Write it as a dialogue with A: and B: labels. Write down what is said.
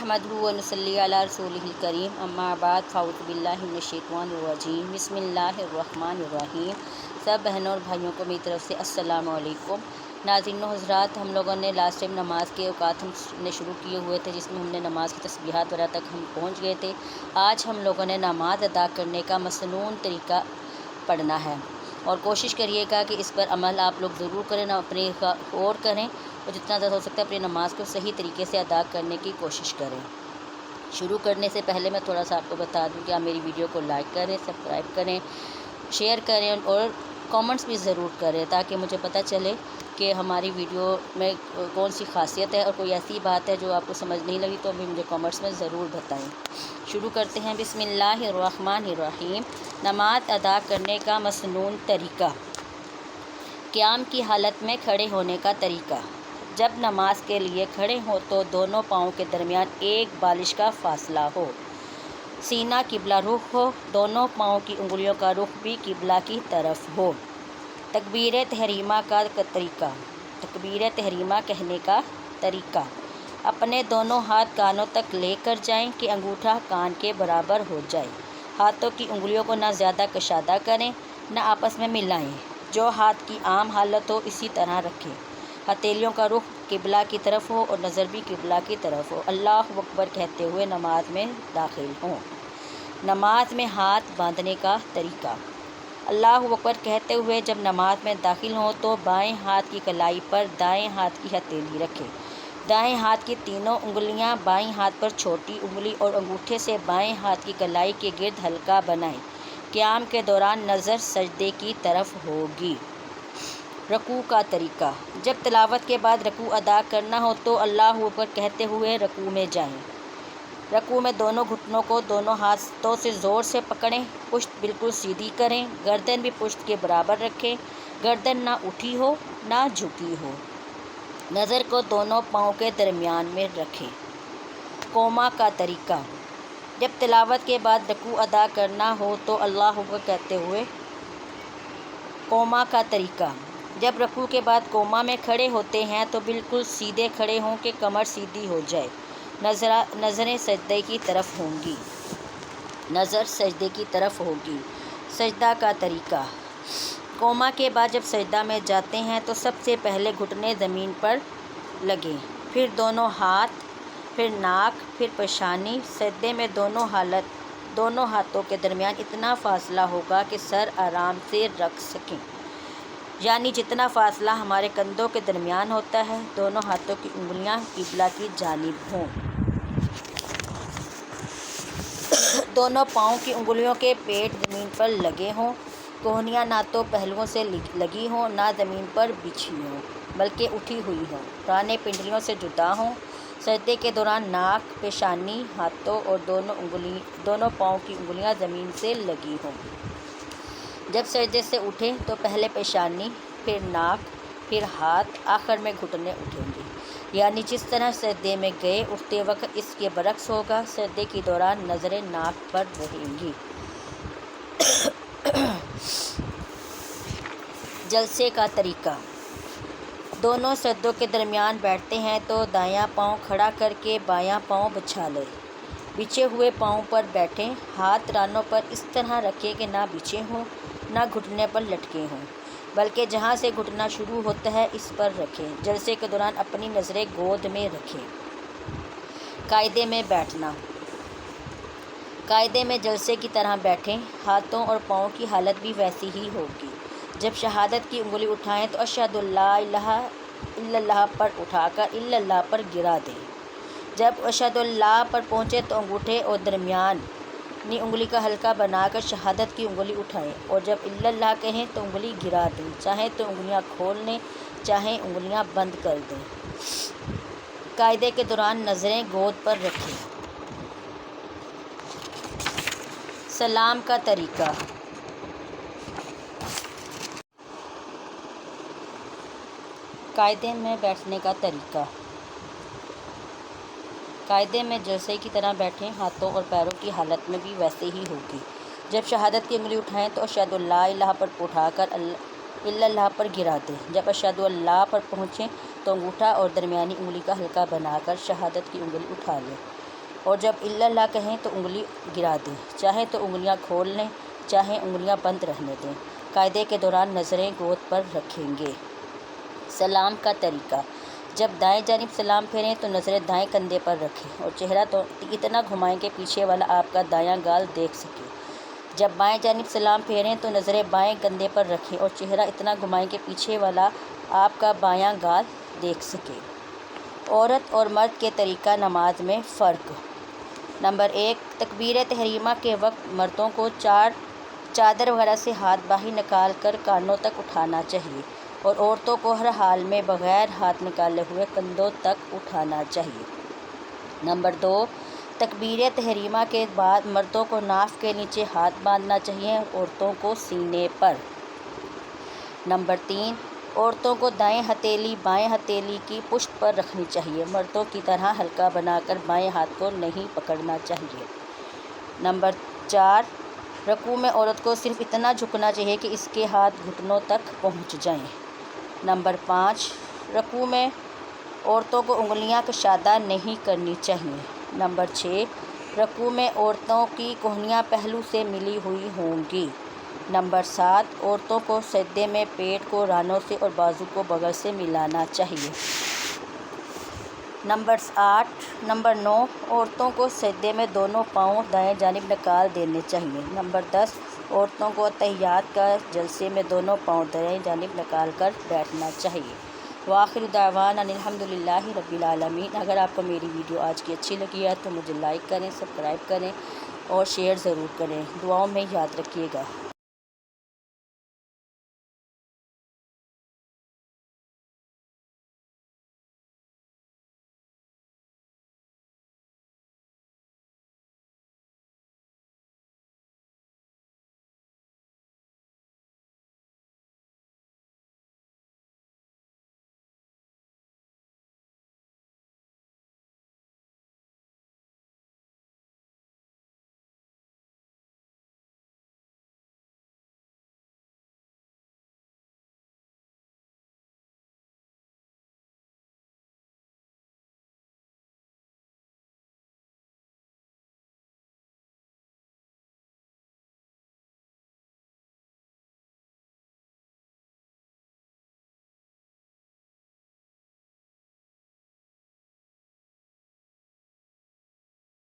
A: नहमदुहु व नुसल्ली अला रसूलिहिल करीम अम्मा बाद फ़अऊज़ु बिल्लाहि मिनश्शैतानिर्रजीम बिस्मिल्लाहिर्रहमानिर्रहीम। सब बहनों और भाइयों को मेरी तरफ़ से अस्सलामु अलैकुम। नाज़रीन व हज़रात, हम लोगों ने लास्ट टाइम नमाज़ के औक़ात हमने शुरू किए हुए थे, जिसमें हमने नमाज़ की तस्बीहात वगैरह तक हम पहुँच गए थे। आज हम लोगों ने नमाज़ अदा करने का मसनून तरीका पढ़ना है और कोशिश करिएगा कि इस पर अमल आप लोग ज़रूर करें, ना अपने और करें और जितना ज़्यादा हो सकता है अपनी नमाज़ को सही तरीके से अदा करने की कोशिश करें। शुरू करने से पहले मैं थोड़ा सा आपको बता दूं कि आप मेरी वीडियो को लाइक करें, सब्सक्राइब करें, शेयर करें और कमेंट्स भी ज़रूर करें, ताकि मुझे पता चले कि हमारी वीडियो में कौन सी खासियत है और कोई ऐसी बात है जो आपको समझ नहीं लगी तो भी मुझे कमेंट्स में ज़रूर बताएं। शुरू करते हैं। बिस्मिल्लाहिर्रहमानिर्रहीम। नमाज अदा करने का मसनून तरीका। क़याम की हालत में खड़े होने का तरीका। जब नमाज के लिए खड़े हों तो दोनों पाँव के दरमियान एक बालिश का फ़ासला हो, सीना किबला रुख हो, दोनों पाँव की उंगलियों का रुख भी किबला की तरफ हो। तकबीर तहरीमा का तरीका। तकबीर तहरीमा कहने का तरीका। अपने दोनों हाथ कानों तक लेकर जाएं कि अंगूठा कान के बराबर हो जाए। हाथों की उंगलियों को ना ज़्यादा कशादा करें, ना आपस में मिलाएं। जो हाथ की आम हालत हो इसी तरह रखें। हथेलियों का रुख किबला की तरफ हो और नज़र भी किबला की तरफ हो। अल्लाहु अकबर कहते हुए नमाज में दाखिल हों। नमाज में हाथ बांधने का तरीका। अल्लाहु अकबर कहते हुए जब नमाज में दाखिल हों तो बाएं हाथ की कलाई पर दाएं हाथ की हथेली रखें। दाएं हाथ की तीनों उंगलियां बाएं हाथ पर छोटी उंगली और अंगूठे से बाएं हाथ की कलाई के गिर्द हल्का बनाएं। क़याम के दौरान नज़र सजदे की तरफ होगी। रकू का तरीका। जब तिलावत के बाद रकू अदा करना हो तो अल्लाहु अकबर कहते हुए रकू में जाएं। रकू में दोनों घुटनों को दोनों हाथों से ज़ोर से पकड़ें, पुश्त बिल्कुल सीधी करें, गर्दन भी पुश्त के बराबर रखें, गर्दन ना उठी हो ना झुकी हो, नज़र को दोनों पाँव के दरमियान में रखें। कोमा का तरीका। जब तिलावत के बाद रकू अदा करना हो तो अल्लाहु अकबर कहते हुए कोमा का तरीका। जब रकू के बाद कोमा में खड़े होते हैं तो बिल्कुल सीधे खड़े हों कि कमर सीधी हो जाए। नज़रें सजदे की तरफ होंगी। नज़र सजदे की तरफ होगी। सजदा का तरीका। कोमा के बाद जब सजदा में जाते हैं तो सबसे पहले घुटने ज़मीन पर लगें, फिर दोनों हाथ, फिर नाक, फिर पेशानी। सजदे में दोनों हाथों के दरमियान इतना फ़ासला होगा कि सर आराम से रख सकें, यानी जितना फ़ासला हमारे कंधों के दरमियान होता है। दोनों हाथों की उंगलियां किबला की जानिब हों। दोनों पाँव की उंगलियों के पेट ज़मीन पर लगे हों। कोहनियाँ ना तो पहलुओं से लगी हों ना ज़मीन पर बिछी हों, बल्कि उठी हुई हों। रानें पिंडलियों से जुदा हों। सजदे के दौरान नाक, पेशानी, हाथों और दोनों पाँव की उंगलियां ज़मीन से लगी हों। जब सजदे से उठें तो पहले पेशानी, फिर नाक, फिर हाथ, आखिर में घुटने उठेंगे, यानी जिस तरह सजदे में गए उठते वक्त इसके बरक्स होगा। सजदे के दौरान नज़रें नाक पर रहेंगी। जलसे का तरीका। दोनों सजदों के दरमियान बैठते हैं तो दायां पाँव खड़ा करके बायां पाँव बिछा लें। बिछे हुए पाँव पर बैठें। हाथ रानों पर इस तरह रखें कि ना बिछे हों ना घुटने पर लटके हों, बल्कि जहाँ से घुटना शुरू होता है इस पर रखें। जलसे के दौरान अपनी नज़रें गोद में रखें। कायदे में बैठना। कायदे में जलसे की तरह बैठें। हाथों और पाँव की हालत भी वैसी ही होगी। जब शहादत की उंगली उठाएं तो अशहदु अल्ला इलाहा इल्लल्लाह पर उठाकर इल्लल्लाह पर गिरा दें। जब अशहदु अल्लाह पर पहुँचे तो अंगूठे और दरमियानी उंगली का हल्का बनाकर शहादत की उंगली उठाएं और जब इल्लल्लाह कहें तो उंगली गिरा दें। चाहें तो उंगलियां खोल लें, चाहें उंगलियां बंद कर दें। कायदे के दौरान नज़रें गोद पर रखें। सलाम का तरीका। कायदे में बैठने का तरीका। कायदे में जलसे की तरह बैठें। हाथों और पैरों की हालत में भी वैसे ही होगी। जब शहादत की उंगली उठाएं तो अशहदु अल्ला इलाहा पर उठाकर इल्लल्लाह पर गिरा दें। जब अशहदु अल्लाह पर पहुँचें तो अंगूठा और दरमियानी उंगली का हल्का बनाकर शहादत की उंगली उठा लें। اور جب الا اللہ کہیں تو انگلی گرا دیں، چاہے تو انگلیاں کھول لیں، چاہے انگلیاں بند رہنے دیں۔ قاعدے کے دوران نظریں گود پر رکھیں گے۔ سلام کا طریقہ: جب دائیں جانب سلام پھیریں تو نظریں دائیں کندھے پر رکھیں اور چہرہ تو اتنا گھمائیں کہ پیچھے والا آپ کا دایاں گال دیکھ سکے۔ جب بائیں جانب سلام پھیریں تو نظریں بائیں کندھے پر رکھیں اور چہرہ اتنا گھمائیں کہ پیچھے والا آپ کا بایاں گال دیکھ سکے۔ عورت اور مرد کے طریقہ نماز میں فرق: نمبر 1، تکبیر تحریمہ کے وقت مردوں کو چادر وغیرہ سے ہاتھ باہر نکال کر کانوں تک اٹھانا چاہیے اور عورتوں کو ہر حال میں بغیر ہاتھ نکالے ہوئے کندھوں تک اٹھانا چاہیے۔ نمبر 2، تکبیر تحریمہ کے بعد مردوں کو ناف کے نیچے ہاتھ باندھنا چاہیے اور عورتوں کو سینے پر۔ نمبر 3، عورتوں کو دائیں ہتھیلی بائیں ہتھیلی کی پشت پر رکھنی چاہیے، مردوں کی طرح حلقہ بنا کر بائیں ہاتھ کو نہیں پکڑنا چاہیے۔ نمبر 4، رکوع میں عورت کو صرف اتنا جھکنا چاہیے کہ اس کے ہاتھ گھٹنوں تک پہنچ جائیں۔ نمبر 5، رکوع میں عورتوں کو انگلیاں کشادہ نہیں کرنی چاہیے۔ نمبر 6، رکوع میں عورتوں کی کہنیاں پہلو سے ملی ہوئی ہوں گی۔ نمبر 7، عورتوں کو سجدے میں پیٹ کو رانوں سے اور بازو کو بغل سے ملانا چاہیے۔ نمبر 9، عورتوں کو سجدے میں دونوں پاؤں دائیں جانب نکال دینے چاہیے۔ نمبر 10، عورتوں کو تحیات کا جلسے میں دونوں پاؤں دائیں جانب نکال کر بیٹھنا چاہیے۔ وآخر دعوانا ان الحمدللہ رب العالمین۔ اگر آپ کو میری ویڈیو آج کی اچھی لگی ہے تو مجھے لائک کریں، سبسکرائب کریں اور شیئر ضرور کریں۔ دعاؤں میں یاد رکھیے گا۔